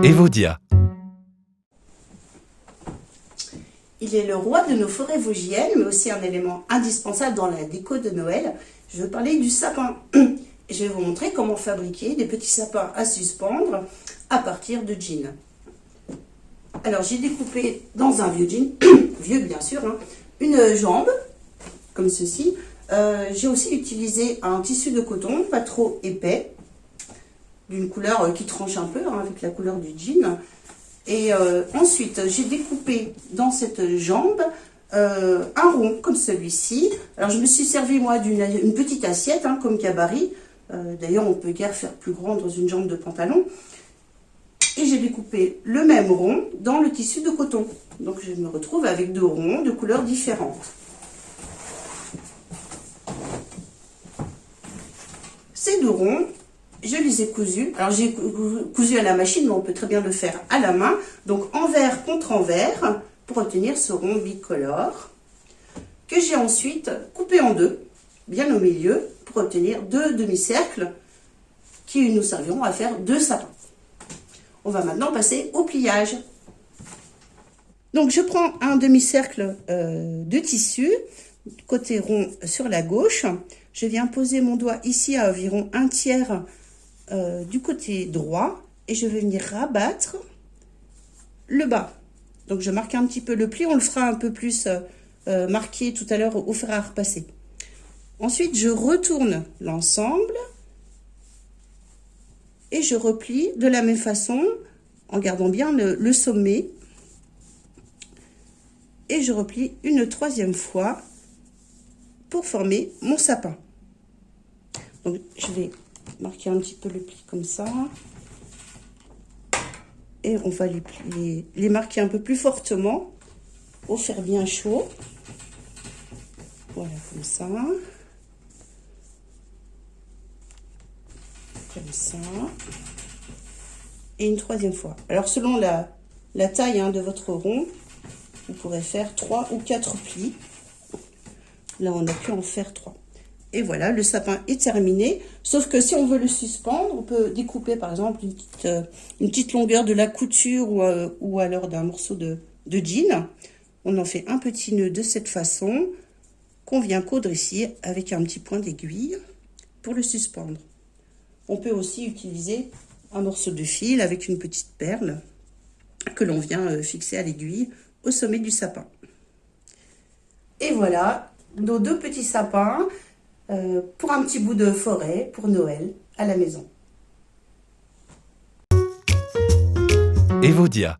Evodia. Il est le roi de nos forêts vosgiennes, mais aussi un élément indispensable dans la déco de Noël. Je veux parler du sapin. Je vais vous montrer comment fabriquer des petits sapins à suspendre à partir de jeans. Alors j'ai découpé dans un vieux jean, vieux bien sûr, une jambe, comme ceci. J'ai aussi utilisé un tissu de coton, pas trop épais, d'une couleur qui tranche un peu avec la couleur du jean. Et ensuite, j'ai découpé dans cette jambe un rond comme celui-ci. Alors, je me suis servi, moi, d'une petite assiette comme gabarit. D'ailleurs, on peut guère faire plus grand dans une jambe de pantalon. Et j'ai découpé le même rond dans le tissu de coton. Donc, je me retrouve avec deux ronds de couleurs différentes. Ces deux ronds, je les ai cousus. Alors, j'ai cousu à la machine, mais on peut très bien le faire à la main. Donc, envers contre envers, pour obtenir ce rond bicolore, que j'ai ensuite coupé en deux, bien au milieu, pour obtenir deux demi-cercles qui nous serviront à faire deux sapins. On va maintenant passer au pliage. Donc, je prends un demi-cercle de tissu, côté rond sur la gauche. Je viens poser mon doigt ici à environ un tiers du côté droit et je vais venir rabattre le bas. Donc je marque un petit peu le pli, on le fera un peu plus marqué tout à l'heure au fer à repasser. Ensuite je retourne l'ensemble et je replie de la même façon en gardant bien le sommet et je replie une troisième fois pour former mon sapin. Donc je vais marquer un petit peu le pli comme ça et on va les marquer un peu plus fortement au fer bien chaud. Voilà, comme ça, et une troisième fois. Alors selon la taille de votre rond, vous pourrez faire 3 ou 4 plis. Là on a pu en faire 3. Et voilà, le sapin est terminé. Sauf que si on veut le suspendre, on peut découper par exemple une petite longueur de la couture ou alors d'un morceau de jean. On en fait un petit nœud de cette façon qu'on vient coudre ici avec un petit point d'aiguille pour le suspendre. On peut aussi utiliser un morceau de fil avec une petite perle que l'on vient fixer à l'aiguille au sommet du sapin. Et voilà, nos deux petits sapins pour un petit bout de forêt pour Noël à la maison. Evodia.